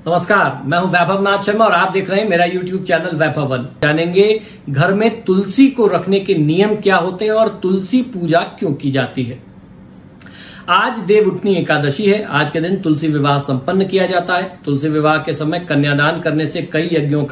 नमस्कार, मैं हूं वैभव नाथ शर्मा और आप देख रहे हैं मेरा YouTube चैनल वैभव वन। जानेंगे घर में तुलसी को रखने के नियम क्या होते हैं और तुलसी पूजा क्यों की जाती है। आज देवउठनी एकादशी है। आज के दिन तुलसी विवाह संपन्न किया जाता है। तुलसी विवाह के समय कन्यादान करने से कई यज्ञों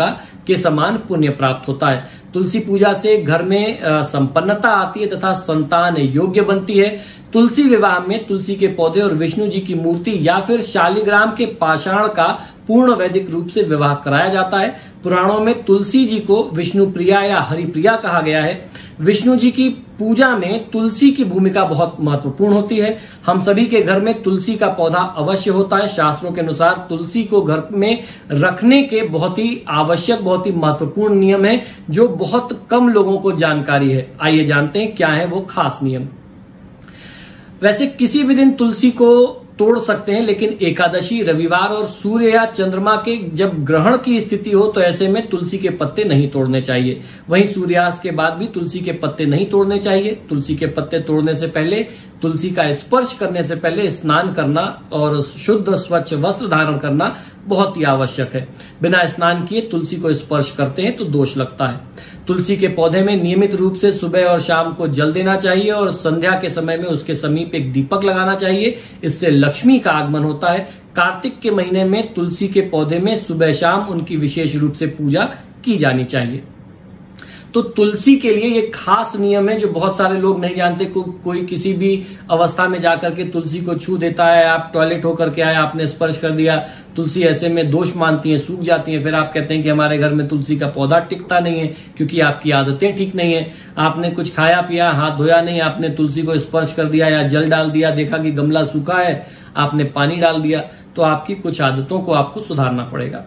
के समान पुण्य प्राप्त होता है। तुलसी पूजा से घर में संपन्नता आती है तथा संतान योग्य बनती है। तुलसी विवाह में तुलसी के पौधे और विष्णु जी की मूर्ति या फिर शालिग्राम के पाषाण का पूर्ण वैदिक रूप से विवाह कराया जाता है। पुराणों में तुलसी जी को विष्णु प्रिया या हरिप्रिया कहा गया है। विष्णु जी की पूजा में तुलसी की भूमिका बहुत महत्वपूर्ण होती है। हम सभी के घर में तुलसी का पौधा अवश्य होता है। शास्त्रों के अनुसार तुलसी को घर में रखने के बहुत ही आवश्यक, बहुत ही महत्वपूर्ण नियम है जो बहुत कम लोगों को जानकारी है। आइए जानते हैं क्या है वो खास नियम। वैसे किसी भी दिन तुलसी को तोड़ सकते हैं, लेकिन एकादशी, रविवार और सूर्य या चंद्रमा के जब ग्रहण की स्थिति हो तो ऐसे में तुलसी के पत्ते नहीं तोड़ने चाहिए। वहीं सूर्यास्त के बाद भी तुलसी के पत्ते नहीं तोड़ने चाहिए। तुलसी के पत्ते तोड़ने से पहले, तुलसी का स्पर्श करने से पहले स्नान करना और शुद्ध स्वच्छ वस्त्र धारण करना बहुत ही आवश्यक है। बिना स्नान किए तुलसी को स्पर्श करते हैं तो दोष लगता है। तुलसी के पौधे में नियमित रूप से सुबह और शाम को जल देना चाहिए और संध्या के समय में उसके समीप एक दीपक लगाना चाहिए। इससे लक्ष्मी का आगमन होता है। कार्तिक के महीने में तुलसी के पौधे में सुबह शाम उनकी विशेष रूप से पूजा की जानी चाहिए। तो तुलसी के लिए ये खास नियम है जो बहुत सारे लोग नहीं जानते। कोई किसी भी अवस्था में जाकर के तुलसी को छू देता है। आप टॉयलेट होकर के आए, आपने स्पर्श कर दिया, तुलसी ऐसे में दोष मानती है, सूख जाती है। फिर आप कहते हैं कि हमारे घर में तुलसी का पौधा टिकता नहीं है क्योंकि आपकी आदतें ठीक नहीं है। आपने कुछ खाया पिया, हाथ धोया नहीं, आपने तुलसी को स्पर्श कर दिया या जल डाल दिया, देखा कि गमला सूखा है, आपने पानी डाल दिया, तो आपकी कुछ आदतों को आपको सुधारना पड़ेगा।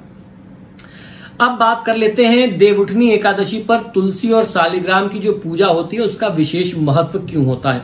अब बात कर लेते हैं देवउठनी एकादशी पर तुलसी और शालिग्राम की जो पूजा होती है उसका विशेष महत्व क्यों होता है।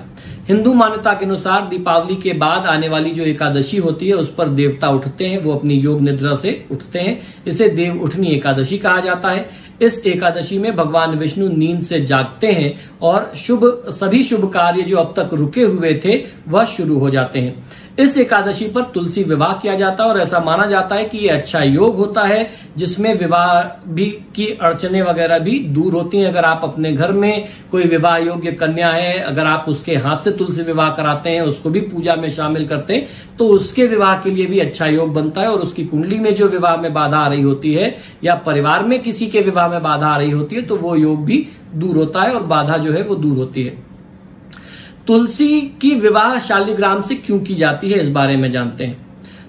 हिंदू मान्यता के अनुसार दीपावली के बाद आने वाली जो एकादशी होती है उस पर देवता उठते हैं, वो अपनी योग निद्रा से उठते हैं। इसे देवउठनी एकादशी कहा जाता है। इस एकादशी में भगवान विष्णु नींद से जागते हैं और सभी शुभ कार्य जो अब तक रुके हुए थे वह शुरू हो जाते हैं। इस एकादशी पर तुलसी विवाह किया जाता है और ऐसा माना जाता है कि ये अच्छा योग होता है जिसमें विवाह भी की अड़चने वगैरह भी दूर होती हैं। अगर आप अपने घर में कोई विवाह योग्य कन्या है, अगर आप उसके हाथ से तुलसी विवाह कराते हैं, उसको भी पूजा में शामिल करते हैं, तो उसके विवाह के लिए भी अच्छा योग बनता है और उसकी कुंडली में जो विवाह में बाधा आ रही होती है या परिवार में किसी के विवाह में बाधा आ रही होती है तो वो योग भी दूर होता है और बाधा जो है वो दूर होती है। तुलसी की विवाह शालिग्राम से क्यों की जाती है इस बारे में जानते हैं।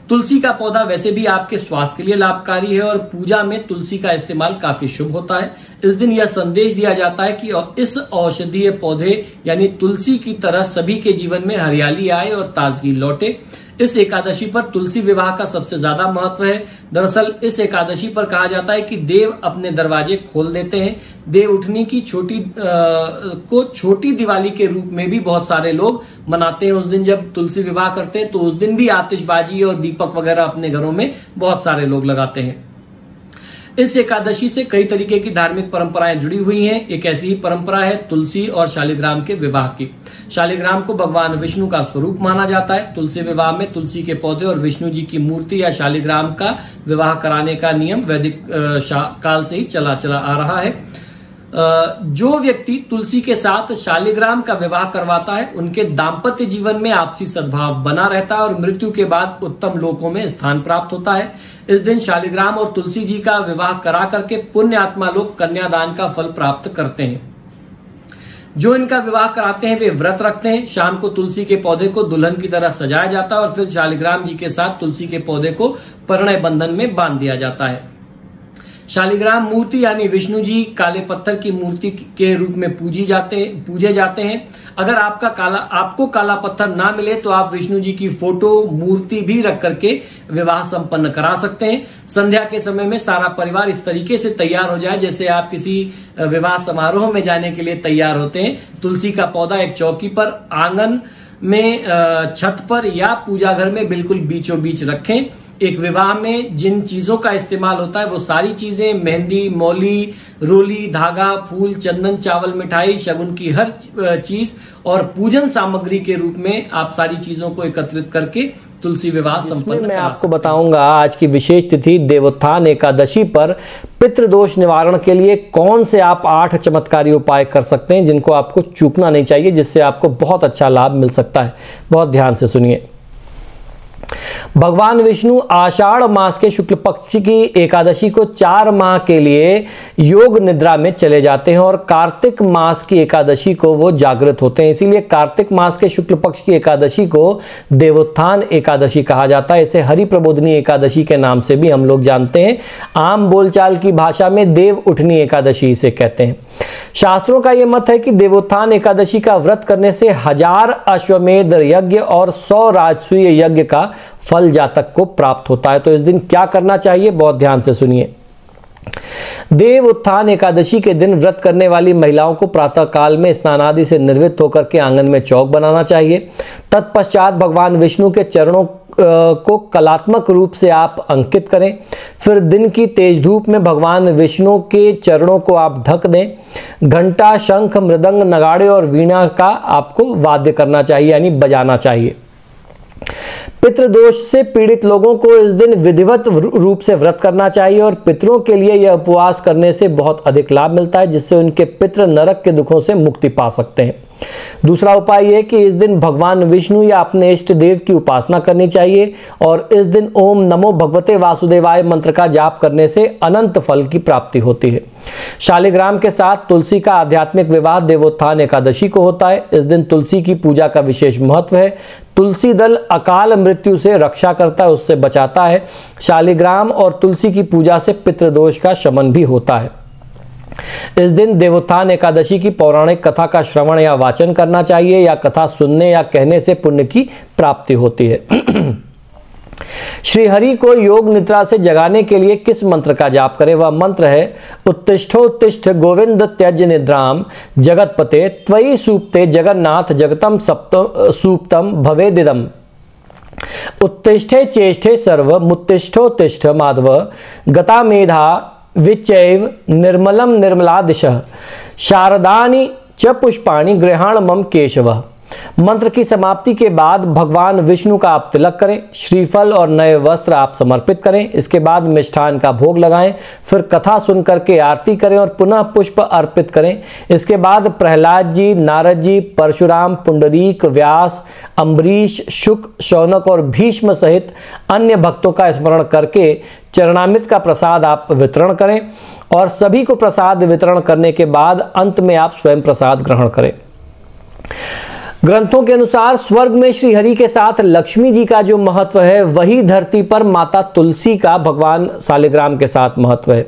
तुलसी का पौधा वैसे भी आपके स्वास्थ्य के लिए लाभकारी है और पूजा में तुलसी का इस्तेमाल काफी शुभ होता है। इस दिन यह संदेश दिया जाता है कि इस औषधीय पौधे यानी तुलसी की तरह सभी के जीवन में हरियाली आए और ताजगी लौटे। इस एकादशी पर तुलसी विवाह का सबसे ज्यादा महत्व है। दरअसल इस एकादशी पर कहा जाता है कि देव अपने दरवाजे खोल देते हैं। देवउठनी की छोटी दिवाली के रूप में भी बहुत सारे लोग मनाते हैं। उस दिन जब तुलसी विवाह करते हैं तो उस दिन भी आतिशबाजी और दीपक वगैरह अपने घरों में बहुत सारे लोग लगाते हैं। इस एकादशी से कई तरीके की धार्मिक परंपराएं जुड़ी हुई हैं। एक ऐसी ही परंपरा है तुलसी और शालिग्राम के विवाह की। शालिग्राम को भगवान विष्णु का स्वरूप माना जाता है। तुलसी विवाह में तुलसी के पौधे और विष्णु जी की मूर्ति या शालिग्राम का विवाह कराने का नियम वैदिक काल से ही चला आ रहा है। जो व्यक्ति तुलसी के साथ शालिग्राम का विवाह करवाता है उनके दाम्पत्य जीवन में आपसी सद्भाव बना रहता है और मृत्यु के बाद उत्तम लोकों में स्थान प्राप्त होता है। इस दिन शालिग्राम और तुलसी जी का विवाह करा करके पुण्य आत्मा लोग कन्यादान का फल प्राप्त करते हैं। जो इनका विवाह कराते हैं वे व्रत रखते हैं। शाम को तुलसी के पौधे को दुल्हन की तरह सजाया जाता है और फिर शालिग्राम जी के साथ तुलसी के पौधे को परिणय बंधन में बांध दिया जाता है। शालिग्राम मूर्ति यानी विष्णु जी काले पत्थर की मूर्ति के रूप में पूजे जाते हैं। अगर आपको काला पत्थर ना मिले तो आप विष्णु जी की फोटो मूर्ति भी रख करके विवाह संपन्न करा सकते हैं। संध्या के समय में सारा परिवार इस तरीके से तैयार हो जाए जैसे आप किसी विवाह समारोह में जाने के लिए तैयार होते हैं। तुलसी का पौधा एक चौकी पर, आंगन में, छत पर या पूजा घर में बिल्कुल बीचों बीच रखें। एक विवाह में जिन चीजों का इस्तेमाल होता है वो सारी चीजें मेहंदी, मौली, रोली, धागा, फूल, चंदन, चावल, मिठाई, शगुन की हर चीज और पूजन सामग्री के रूप में आप सारी चीजों को एकत्रित करके तुलसी विवाह संपन्न। मैं आपको बताऊंगा आज की विशेष तिथि देवोत्थान एकादशी पर पितृदोष निवारण के लिए कौन से आप 8 चमत्कारी उपाय कर सकते हैं जिनको आपको चूकना नहीं चाहिए, जिससे आपको बहुत अच्छा लाभ मिल सकता है। बहुत ध्यान से सुनिए। भगवान विष्णु आषाढ़ मास के शुक्ल पक्ष की एकादशी को 4 माह के लिए योग निद्रा में चले जाते हैं और कार्तिक मास की एकादशी को वो जागृत होते हैं। इसीलिए कार्तिक मास के शुक्ल पक्ष की एकादशी को देवोत्थान एकादशी कहा जाता है। इसे हरि प्रबोधनी एकादशी के नाम से भी हम लोग जानते हैं। आम बोलचाल की भाषा में देव उठनी एकादशी इसे कहते हैं। शास्त्रों का यह मत है कि देवोत्थान एकादशी का व्रत करने से 1000 अश्वमेध यज्ञ और 100 राजसूय यज्ञ का फल जातक को प्राप्त होता है। तो इस दिन क्या करना चाहिए, बहुत ध्यान से सुनिए। देव उत्थान एकादशी के दिन व्रत करने वाली महिलाओं को प्रातः काल में स्नान आदि से निर्वृत्त होकर के आंगन में चौक बनाना चाहिए। तत्पश्चात भगवान विष्णु के चरणों को कलात्मक रूप से आप अंकित करें। फिर दिन की तेज धूप में भगवान विष्णु के चरणों को आप ढक दें। घंटा, शंख, मृदंग, नगाड़े और वीणा का आपको वाद्य करना चाहिए, यानी बजाना चाहिए। पितृदोष से पीड़ित लोगों को इस दिन विधिवत रूप से व्रत करना चाहिए और पितरों के लिए यह उपवास करने से बहुत अधिक लाभ मिलता है, जिससे उनके पितृ नरक के दुखों से मुक्ति पा सकते हैं। दूसरा उपाय यह कि इस दिन भगवान विष्णु या अपने इष्ट देव की उपासना करनी चाहिए और इस दिन ओम नमो भगवते वासुदेवाय मंत्र का जाप करने से अनंत फल की प्राप्ति होती है। शालिग्राम के साथ तुलसी का आध्यात्मिक विवाह देवोत्थान एकादशी को होता है। इस दिन तुलसी की पूजा का विशेष महत्व है। तुलसी दल अकाल मृत्यु से रक्षा करता है, उससे बचाता है। शालिग्राम और तुलसी की पूजा से पितृदोष का शमन भी होता है। इस दिन देवोत्थान एकादशी की पौराणिक कथा का श्रवण या वाचन करना चाहिए या कथा सुनने या कहने से पुण्य की प्राप्ति होती है। श्री हरि को योग निद्रा से जगाने के लिए किस मंत्र का जाप करें? वह मंत्र है उत्तिष्ठोत्तिष्ठ गोविंद त्यज निद्राम जगतपते त्वयि सूप्ते जगन्नाथ जगतम सूप्तम भवेदिदम। उत्तिष्ठे चेष्ठे सर्व मुत्तिष्ठोत्तिष्ठ माधव गता मेधा विचैव निर्मलम निर्मला दिशः शारदानि च पुष्पाणि गृहाण मम केशव। मंत्र की समाप्ति के बाद भगवान विष्णु का आप तिलक करें, श्रीफल और नए वस्त्र आप समर्पित करें। इसके बाद मिष्ठान का भोग लगाएं, फिर कथा सुन करके आरती करें और पुनः पुष्प अर्पित करें। इसके बाद प्रहलाद जी, नारद जी, परशुराम, पुंडरीक, व्यास, अम्बरीश, शुक, शौनक और भीष्म सहित अन्य भक्तों का स्मरण करके चरणामृत का प्रसाद आप वितरण करें और सभी को प्रसाद वितरण करने के बाद अंत में आप स्वयं प्रसाद ग्रहण करें। ग्रंथों के अनुसार स्वर्ग में श्री हरि के साथ लक्ष्मी जी का जो महत्व है, वही धरती पर माता तुलसी का भगवान शालिग्राम के साथ महत्व है।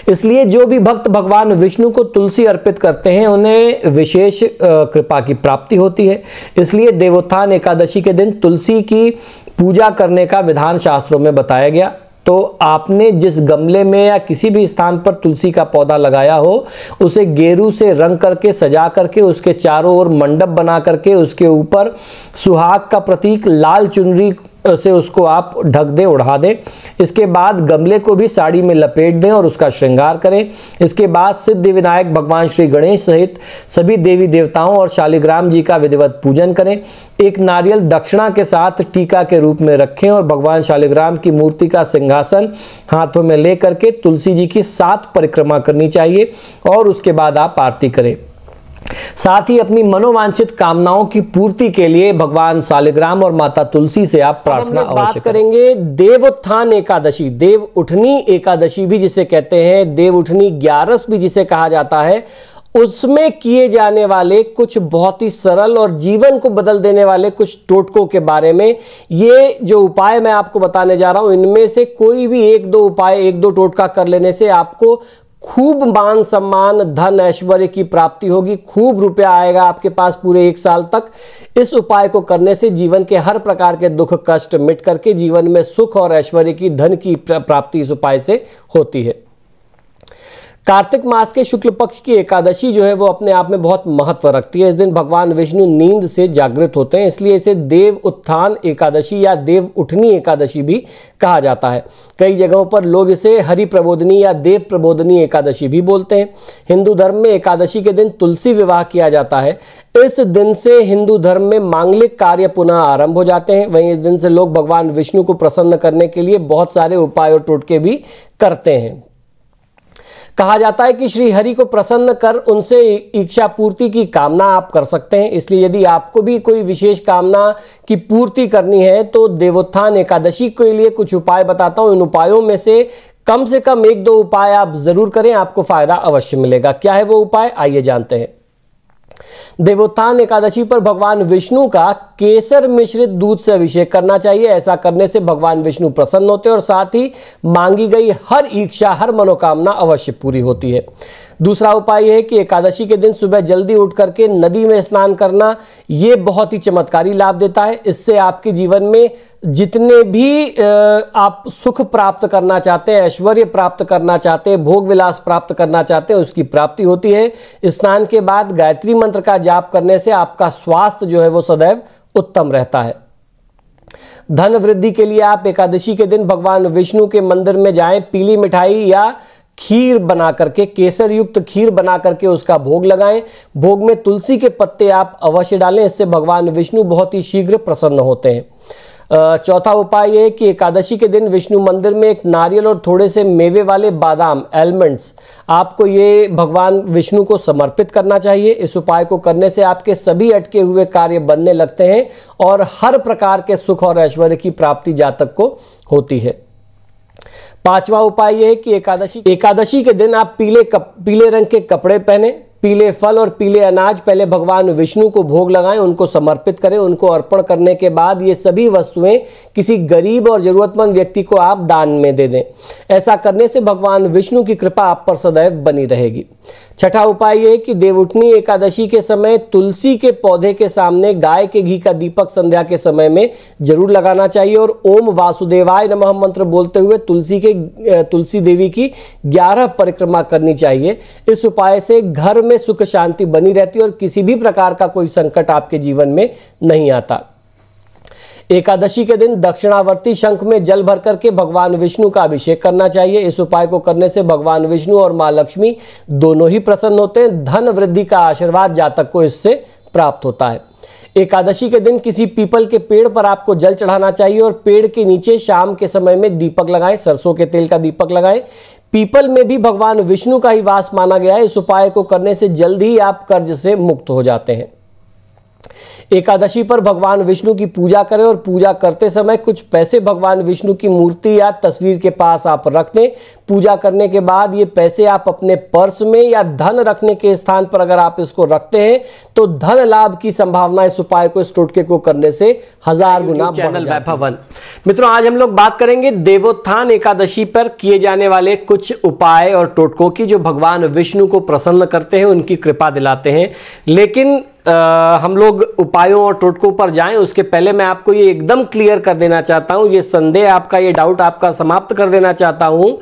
इसलिए जो भी भक्त भगवान विष्णु को तुलसी अर्पित करते हैं उन्हें विशेष कृपा की प्राप्ति होती है। इसलिए देवोत्थान एकादशी के दिन तुलसी की पूजा करने का विधान शास्त्रों में बताया गया। तो आपने जिस गमले में या किसी भी स्थान पर तुलसी का पौधा लगाया हो, उसे गेरू से रंग करके सजा करके उसके चारों ओर मंडप बना करके उसके ऊपर सुहाग का प्रतीक लाल चुनरी से उसको आप ढक दें, उड़ा दें। इसके बाद गमले को भी साड़ी में लपेट दें और उसका श्रृंगार करें। इसके बाद सिद्धि विनायक भगवान श्री गणेश सहित सभी देवी देवताओं और शालिग्राम जी का विधिवत पूजन करें। एक नारियल दक्षिणा के साथ टीका के रूप में रखें और भगवान शालिग्राम की मूर्ति का सिंहासन हाथों में ले करके तुलसी जी की 7 परिक्रमा करनी चाहिए और उसके बाद आप आरती करें। साथ ही अपनी मनोवांछित कामनाओं की पूर्ति के लिए भगवान शालिग्राम और माता तुलसी से आप प्रार्थना अवश्य करेंगे। देवोत्थान एकादशी, देव उठनी एकादशी भी जिसे कहते हैं, देव उठनी 11 भी जिसे कहा जाता है, उसमें किए जाने वाले कुछ बहुत ही सरल और जीवन को बदल देने वाले कुछ टोटकों के बारे में, ये जो उपाय मैं आपको बताने जा रहा हूं, इनमें से कोई भी 1-2 उपाय, 1-2 टोटका कर लेने से आपको खूब मान सम्मान, धन, ऐश्वर्य की प्राप्ति होगी। खूब रुपया आएगा आपके पास पूरे 1 साल तक। इस उपाय को करने से जीवन के हर प्रकार के दुख कष्ट मिट करके जीवन में सुख और ऐश्वर्य की, धन की प्राप्ति इस उपाय से होती है। कार्तिक मास के शुक्ल पक्ष की एकादशी जो है वो अपने आप में बहुत महत्व रखती है। इस दिन भगवान विष्णु नींद से जागृत होते हैं, इसलिए इसे देव उत्थान एकादशी या देव उठनी एकादशी भी कहा जाता है। कई जगहों पर लोग इसे हरि प्रबोधनी या देव प्रबोधनी एकादशी भी बोलते हैं। हिंदू धर्म में एकादशी के दिन तुलसी विवाह किया जाता है। इस दिन से हिंदू धर्म में मांगलिक कार्य पुनः आरंभ हो जाते हैं। वहीं इस दिन से लोग भगवान विष्णु को प्रसन्न करने के लिए बहुत सारे उपाय और टोटके भी करते हैं। कहा जाता है कि श्री हरि को प्रसन्न कर उनसे इच्छा पूर्ति की कामना आप कर सकते हैं। इसलिए यदि आपको भी कोई विशेष कामना की पूर्ति करनी है तो देवोत्थान एकादशी के लिए कुछ उपाय बताता हूं। इन उपायों में से कम 1-2 उपाय आप जरूर करें, आपको फायदा अवश्य मिलेगा। क्या है वो उपाय, आइए जानते हैं। देवोत्थान एकादशी पर भगवान विष्णु का केसर मिश्रित दूध से अभिषेक करना चाहिए। ऐसा करने से भगवान विष्णु प्रसन्न होते हैं और साथ ही मांगी गई हर इच्छा, हर मनोकामना अवश्य पूरी होती है। दूसरा उपाय यह है कि एकादशी के दिन सुबह जल्दी उठ करके नदी में स्नान करना, यह बहुत ही चमत्कारी लाभ देता है। इससे आपके जीवन में जितने भी आप सुख प्राप्त करना चाहते हैं, ऐश्वर्य प्राप्त करना चाहते हैं, भोग विलास प्राप्त करना चाहते हैं, उसकी प्राप्ति होती है। स्नान के बाद गायत्री मंत्र का जाप करने से आपका स्वास्थ्य जो है वो सदैव उत्तम रहता है। धन वृद्धि के लिए आप एकादशी के दिन भगवान विष्णु के मंदिर में जाएं, पीली मिठाई या खीर बना करके, केसर युक्त खीर बना करके उसका भोग लगाएं। भोग में तुलसी के पत्ते आप अवश्य डालें, इससे भगवान विष्णु बहुत ही शीघ्र प्रसन्न होते हैं। चौथा उपाय यह है कि एकादशी के दिन विष्णु मंदिर में एक नारियल और थोड़े से मेवे वाले बादाम, एलमंड्स, आपको ये भगवान विष्णु को समर्पित करना चाहिए। इस उपाय को करने से आपके सभी अटके हुए कार्य बनने लगते हैं और हर प्रकार के सुख और ऐश्वर्य की प्राप्ति जातक को होती है। पांचवा उपाय यह है कि एकादशी के दिन आप पीले रंग के कपड़े पहने, पीले फल और पीले अनाज पहले भगवान विष्णु को भोग लगाएं, उनको समर्पित करें। उनको अर्पण करने के बाद ये सभी वस्तुएं किसी गरीब और जरूरतमंद व्यक्ति को आप दान में दे दें। ऐसा करने से भगवान विष्णु की कृपा आप पर सदैव बनी रहेगी। छठा उपाय यह है कि देवउठनी एकादशी के समय तुलसी के पौधे के सामने गाय के घी का दीपक संध्या के समय में जरूर लगाना चाहिए और ओम वासुदेवाय नमः मंत्र बोलते हुए तुलसी देवी की 11 परिक्रमा करनी चाहिए। इस उपाय से घर में सुख शांति बनी रहती है और किसी भी प्रकार का कोई संकट आपके जीवन में नहीं आता। एकादशी के दिन दक्षिणावर्ती शंख में जल भर करके भगवान विष्णु का अभिषेक करना चाहिए। इस उपाय को करने से भगवान विष्णु और मां लक्ष्मी दोनों ही प्रसन्न होते हैं। धन वृद्धि का आशीर्वाद जातक को इससे प्राप्त होता है। एकादशी के दिन किसी पीपल के पेड़ पर आपको जल चढ़ाना चाहिए और पेड़ के नीचे शाम के समय में दीपक लगाएं, सरसों के तेल का दीपक लगाएं। पीपल में भी भगवान विष्णु का ही वास माना गया है। इस उपाय को करने से जल्द ही आप कर्ज से मुक्त हो जाते हैं। एकादशी पर भगवान विष्णु की पूजा करें और पूजा करते समय कुछ पैसे भगवान विष्णु की मूर्ति या तस्वीर के पास आप रख दें। पूजा करने के बाद ये पैसे आप अपने पर्स में या धन रखने के स्थान पर अगर आप इसको रखते हैं तो धन लाभ की संभावना इस उपाय को, इस टोटके को करने से 1000 गुना बढ़ जाती है। मित्रों, आज हम लोग बात करेंगे देवोत्थान एकादशी पर किए जाने वाले कुछ उपाय और टोटकों की जो भगवान विष्णु को प्रसन्न करते हैं, उनकी कृपा दिलाते हैं। लेकिन हम लोग उपायों और टोटकों पर जाएं उसके पहले मैं आपको ये एकदम क्लियर कर देना चाहता हूं, ये संदेह आपका, ये डाउट आपका समाप्त कर देना चाहता हूं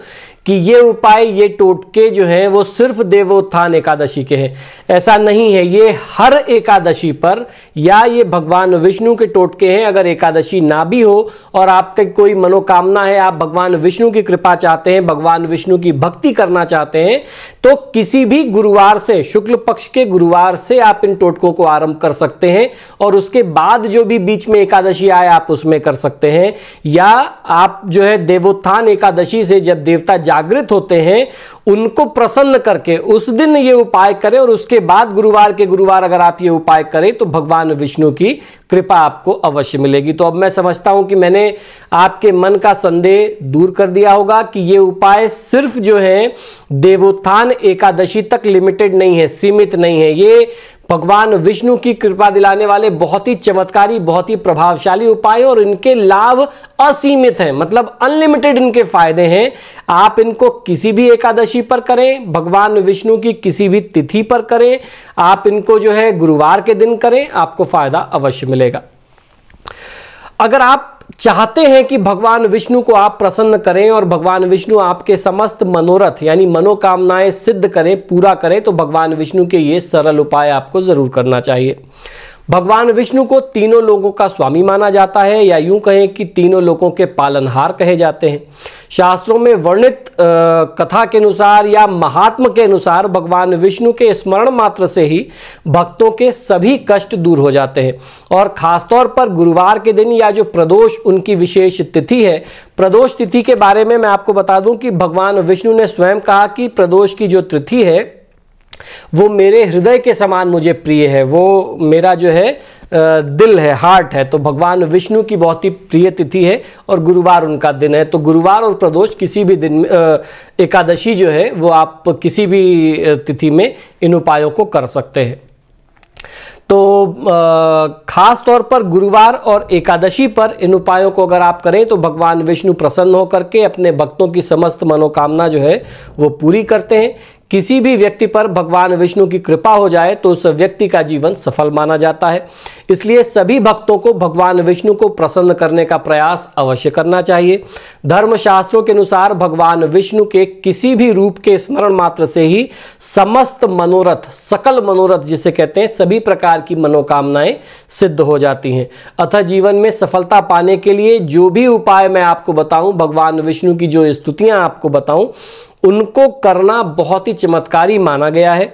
कि ये उपाय, ये टोटके जो हैं वो सिर्फ देवोत्थान एकादशी के हैं। ऐसा नहीं है, ये हर एकादशी पर या ये भगवान विष्णु के टोटके हैं। अगर एकादशी ना भी हो और आपकी कोई मनोकामना है, आप भगवान विष्णु की कृपा चाहते हैं, भगवान विष्णु की भक्ति करना चाहते हैं, तो किसी भी गुरुवार से, शुक्ल पक्ष के गुरुवार से आप इन टोटकों को आरंभ कर सकते हैं और उसके बाद जो भी बीच में एकादशी आए आप उसमें कर सकते हैं। या आप जो है देवोत्थान एकादशी से जब देवता जागृत होते हैं उनको प्रसन्न करके उस दिन ये उपाय करें और उसके बाद गुरुवार के गुरुवार अगर आप ये उपाय करें तो भगवान विष्णु की कृपा आपको अवश्य मिलेगी। तो अब मैं समझता हूं कि मैंने आपके मन का संदेह दूर कर दिया होगा कि ये उपाय सिर्फ जो है देवोत्थान एकादशी तक लिमिटेड नहीं है, सीमित नहीं है। ये भगवान विष्णु की कृपा दिलाने वाले बहुत ही चमत्कारी, बहुत ही प्रभावशाली उपाय और इनके लाभ असीमित हैं, मतलब अनलिमिटेड इनके फायदे हैं। आप इनको किसी भी एकादशी पर करें, भगवान विष्णु की किसी भी तिथि पर करें, आप इनको जो है गुरुवार के दिन करें, आपको फायदा अवश्य मिलेगा। अगर आप चाहते हैं कि भगवान विष्णु को आप प्रसन्न करें और भगवान विष्णु आपके समस्त मनोरथ यानी मनोकामनाएं सिद्ध करें, पूरा करें, तो भगवान विष्णु के ये सरल उपाय आपको जरूर करना चाहिए। भगवान विष्णु को तीनों लोगों का स्वामी माना जाता है, या यूं कहें कि तीनों लोगों के पालनहार कहे जाते हैं। शास्त्रों में वर्णित कथा के अनुसार या महात्म के अनुसार भगवान विष्णु के स्मरण मात्र से ही भक्तों के सभी कष्ट दूर हो जाते हैं। और खासतौर पर गुरुवार के दिन या जो प्रदोष उनकी विशेष तिथि है, प्रदोष तिथि के बारे में मैं आपको बता दूं कि भगवान विष्णु ने स्वयं कहा कि प्रदोष की जो तिथि है वो मेरे हृदय के समान मुझे प्रिय है, वो मेरा जो है दिल है, हार्ट है। तो भगवान विष्णु की बहुत ही प्रिय तिथि है और गुरुवार उनका दिन है। तो गुरुवार और प्रदोष किसी भी दिन एकादशी जो है वो आप किसी भी तिथि में इन उपायों को कर सकते हैं। तो खास तौर पर गुरुवार और एकादशी पर इन उपायों को अगर आप करें तो भगवान विष्णु प्रसन्न होकर के अपने भक्तों की समस्त मनोकामना जो है वो पूरी करते हैं। किसी भी व्यक्ति पर भगवान विष्णु की कृपा हो जाए तो उस व्यक्ति का जीवन सफल माना जाता है। इसलिए सभी भक्तों को भगवान विष्णु को प्रसन्न करने का प्रयास अवश्य करना चाहिए। धर्मशास्त्रों के अनुसार भगवान विष्णु के किसी भी रूप के स्मरण मात्र से ही समस्त मनोरथ, सकल मनोरथ जिसे कहते हैं, सभी प्रकार की मनोकामनाएं सिद्ध हो जाती हैं। अतः जीवन में सफलता पाने के लिए जो भी उपाय मैं आपको बताऊं, भगवान विष्णु की जो स्तुतियां आपको बताऊं, उनको करना बहुत ही चमत्कारी माना गया है।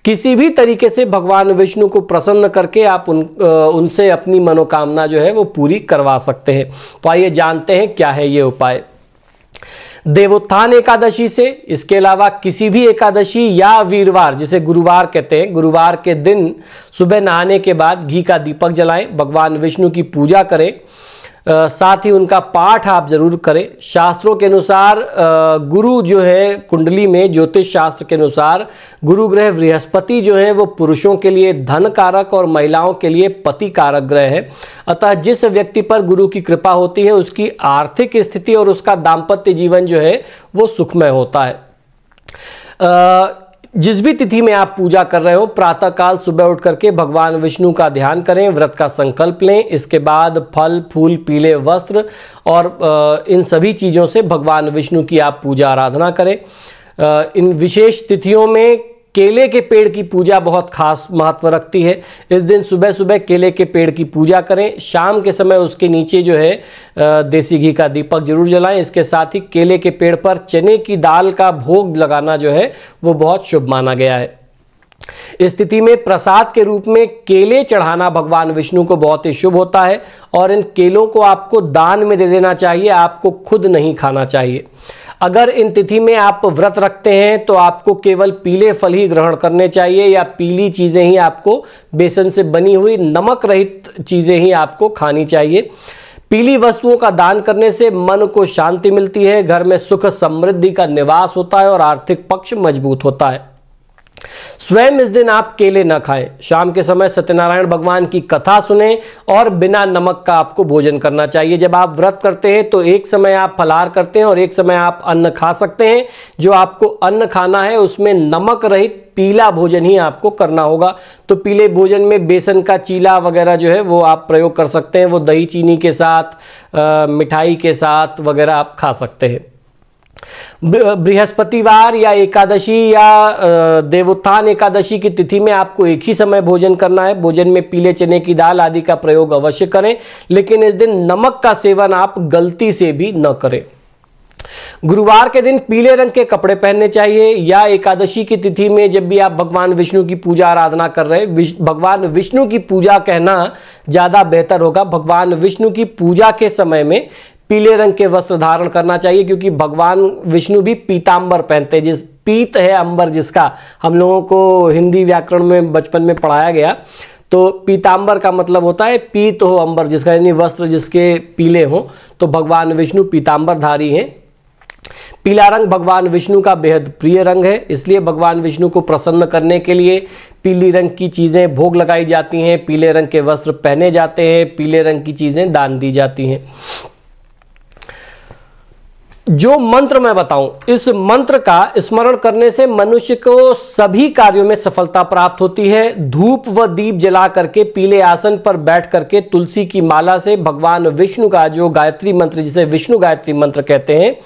किसी भी तरीके से भगवान विष्णु को प्रसन्न करके आप उनसे अपनी मनोकामना जो है वो पूरी करवा सकते हैं। तो आइए जानते हैं क्या है ये उपाय। देवोत्थान एकादशी से, इसके अलावा किसी भी एकादशी या वीरवार जिसे गुरुवार कहते हैं, गुरुवार के दिन सुबह नहाने के बाद घी का दीपक जलाएं, भगवान विष्णु की पूजा करें, साथ ही उनका पाठ आप जरूर करें। शास्त्रों के अनुसार गुरु जो है, कुंडली में ज्योतिष शास्त्र के अनुसार गुरु ग्रह बृहस्पति जो है वो पुरुषों के लिए धन कारक और महिलाओं के लिए पति कारक ग्रह है। अतः जिस व्यक्ति पर गुरु की कृपा होती है उसकी आर्थिक स्थिति और उसका दाम्पत्य जीवन जो है वो सुखमय होता है। जिस भी तिथि में आप पूजा कर रहे हो, प्रातःकाल सुबह उठ करके भगवान विष्णु का ध्यान करें, व्रत का संकल्प लें। इसके बाद फल फूल, पीले वस्त्र और इन सभी चीज़ों से भगवान विष्णु की आप पूजा आराधना करें। इन विशेष तिथियों में केले के पेड़ की पूजा बहुत खास महत्व रखती है। इस दिन सुबह सुबह केले के पेड़ की पूजा करें। शाम के समय उसके नीचे जो है देसी घी का दीपक जरूर जलाएं। इसके साथ ही केले के पेड़ पर चने की दाल का भोग लगाना जो है वो बहुत शुभ माना गया है। इस तिथि में प्रसाद के रूप में केले चढ़ाना भगवान विष्णु को बहुत ही शुभ होता है और इन केलों को आपको दान में दे देना चाहिए, आपको खुद नहीं खाना चाहिए। अगर इन तिथि में आप व्रत रखते हैं तो आपको केवल पीले फल ही ग्रहण करने चाहिए या पीली चीजें ही आपको, बेसन से बनी हुई नमक रहित चीजें ही आपको खानी चाहिए। पीली वस्तुओं का दान करने से मन को शांति मिलती है, घर में सुख समृद्धि का निवास होता है और आर्थिक पक्ष मजबूत होता है। स्वयं इस दिन आप केले न खाएं। शाम के समय सत्यनारायण भगवान की कथा सुने और बिना नमक का आपको भोजन करना चाहिए। जब आप व्रत करते हैं तो एक समय आप फलाहार करते हैं और एक समय आप अन्न खा सकते हैं। जो आपको अन्न खाना है उसमें नमक रहित पीला भोजन ही आपको करना होगा। तो पीले भोजन में बेसन का चीला वगैरह जो है वो आप प्रयोग कर सकते हैं। वो दही चीनी के साथ, मिठाई के साथ वगैरह आप खा सकते हैं। बृहस्पतिवार या एकादशी या देवोत्थान एकादशी की तिथि में आपको एक ही समय भोजन करना है। भोजन में पीले चने की दाल आदि का प्रयोग अवश्य करें, लेकिन इस दिन नमक का सेवन आप गलती से भी न करें। गुरुवार के दिन पीले रंग के कपड़े पहनने चाहिए। या एकादशी की तिथि में जब भी आप भगवान विष्णु की पूजा आराधना कर रहे हैं, भगवान विष्णु की पूजा कहना ज्यादा बेहतर होगा। भगवान विष्णु की पूजा के समय में पीले रंग के वस्त्र धारण करना चाहिए, क्योंकि भगवान विष्णु भी पीतांबर पहनते हैं। जिस पीत है अंबर जिसका, हम लोगों को हिंदी व्याकरण में बचपन में पढ़ाया गया। तो पीतांबर का मतलब होता है पीत हो अंबर जिसका, यानी वस्त्र जिसके पीले हो। तो भगवान विष्णु पीतांबरधारी हैं। पीला रंग भगवान विष्णु का बेहद प्रिय रंग है, इसलिए भगवान विष्णु को प्रसन्न करने के लिए पीली रंग की चीजें भोग लगाई जाती हैं, पीले रंग के वस्त्र पहने जाते हैं, पीले रंग की चीजें दान दी जाती हैं। जो मंत्र मैं बताऊं, इस मंत्र का स्मरण करने से मनुष्य को सभी कार्यों में सफलता प्राप्त होती है। धूप व दीप जला करके पीले आसन पर बैठ करके तुलसी की माला से भगवान विष्णु का जो गायत्री मंत्र, जिसे विष्णु गायत्री मंत्र कहते हैं,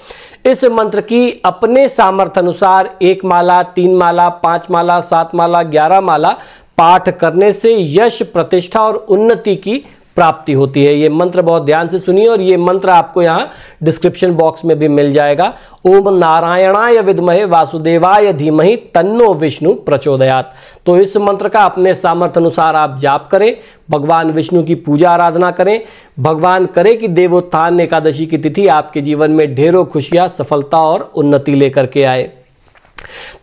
इस मंत्र की अपने सामर्थ्य अनुसार 1 माला, 3 माला, 5 माला, 7 माला, 11 माला पाठ करने से यश, प्रतिष्ठा और उन्नति की प्राप्ति होती है। ये मंत्र बहुत ध्यान से सुनिए और ये मंत्र आपको यहां डिस्क्रिप्शन बॉक्स में भी मिल जाएगा। ओम नारायणाय विद्महे वासुदेवाय धीमहि तन्नो विष्णु प्रचोदयात्। तो इस मंत्र का अपने सामर्थ्य अनुसार आप जाप करें, भगवान विष्णु की पूजा आराधना करें। भगवान करे कि देवोत्थान एकादशी की तिथि आपके जीवन में ढेरों खुशियां, सफलता और उन्नति लेकर के आए।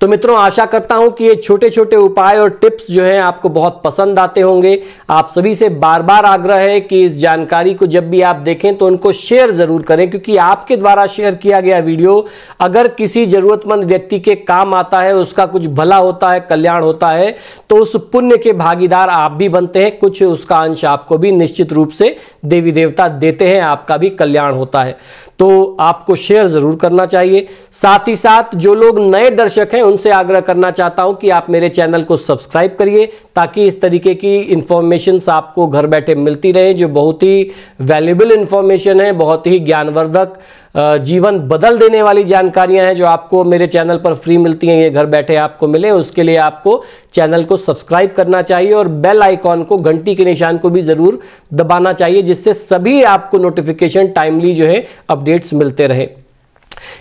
तो मित्रों, आशा करता हूं कि ये छोटे छोटे उपाय और टिप्स जो हैं आपको बहुत पसंद आते होंगे। आप सभी से बार बार आग्रह है कि इस जानकारी को जब भी आप देखें तो उनको शेयर जरूर करें, क्योंकि आपके द्वारा शेयर किया गया वीडियो अगर किसी जरूरतमंद व्यक्ति के काम आता है, उसका कुछ भला होता है, कल्याण होता है, तो उस पुण्य के भागीदार आप भी बनते हैं। कुछ उसका अंश आपको भी निश्चित रूप से देवी देवता देते हैं, आपका भी कल्याण होता है। तो आपको शेयर जरूर करना चाहिए। साथ ही साथ जो लोग नए दर्शक हैं उनसे आग्रह करना चाहता हूं कि आप मेरे चैनल को सब्सक्राइब करिए, ताकि इस तरीके की इंफॉर्मेशंस आपको घर बैठे मिलती रहे, जो बहुत ही वैल्यूएबल इंफॉर्मेशन है, बहुत ही ज्ञानवर्धक, जीवन बदल देने वाली जानकारियां हैं जो आपको मेरे चैनल पर फ्री मिलती हैं। ये घर बैठे आपको मिले, उसके लिए आपको चैनल को सब्सक्राइब करना चाहिए और बेल आइकॉन को, घंटी के निशान को भी जरूर दबाना चाहिए, जिससे सभी आपको नोटिफिकेशन टाइमली जो है अपडेट्स मिलते रहे।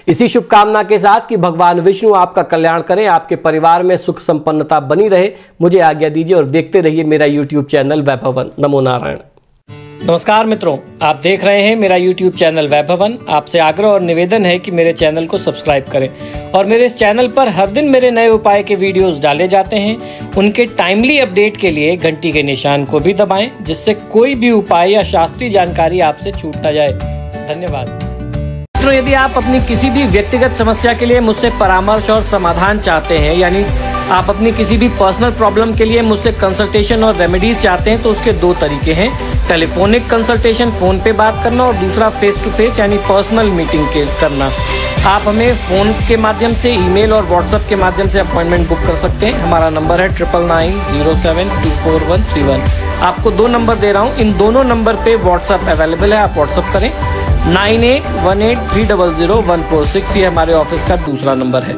इसी शुभकामना के साथ कि भगवान विष्णु आपका कल्याण करें, आपके परिवार में सुख संपन्नता बनी रहे, मुझे आज्ञा दीजिए और देखते रहिए मेरा यूट्यूब चैनल वैभवन। नमो नारायण। नमस्कार मित्रों, आप देख रहे हैं मेरा YouTube चैनल वैभवन। आपसे आग्रह और निवेदन है कि मेरे चैनल को सब्सक्राइब करें और मेरे इस चैनल पर हर दिन मेरे नए उपाय के वीडियोस डाले जाते हैं। उनके टाइमली अपडेट के लिए घंटी के निशान को भी दबाएं, जिससे कोई भी उपाय या शास्त्रीय जानकारी आपसे छूट न जाए। धन्यवाद मित्रों। यदि आप अपनी किसी भी व्यक्तिगत समस्या के लिए मुझसे परामर्श और समाधान चाहते हैं, यानी आप अपनी किसी भी पर्सनल प्रॉब्लम के लिए मुझसे कंसल्टेशन और रेमेडीज चाहते हैं, तो उसके 2 तरीके हैं। टेलीफोनिक कंसल्टेशन, फोन पे बात करना, और दूसरा फेस टू फेस यानी पर्सनल मीटिंग करना। आप हमें फोन के माध्यम से, ईमेल और व्हाट्सएप के माध्यम से अपॉइंटमेंट बुक कर सकते हैं। हमारा नंबर है 9990724131। आपको 2 नंबर दे रहा हूँ, इन दोनों नंबर पे व्हाट्सएप अवेलेबल है, आप व्हाट्सएप करें। 9818300146 ये हमारे ऑफिस का दूसरा नंबर है।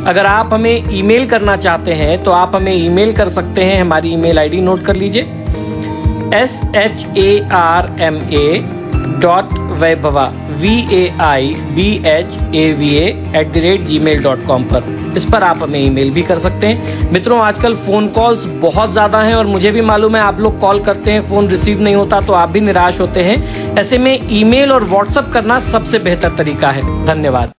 अगर आप हमें ईमेल करना चाहते हैं तो आप हमें ईमेल कर सकते हैं। हमारी ईमेल आईडी नोट कर लीजिए, sharma.vaibhava vaibhava@gmail.com पर। इस पर आप हमें ईमेल भी कर सकते हैं। मित्रों, आजकल फोन कॉल्स बहुत ज्यादा हैं और मुझे भी मालूम है आप लोग कॉल करते हैं, फोन रिसीव नहीं होता तो आप भी निराश होते हैं। ऐसे में ईमेल और व्हाट्सएप करना सबसे बेहतर तरीका है। धन्यवाद।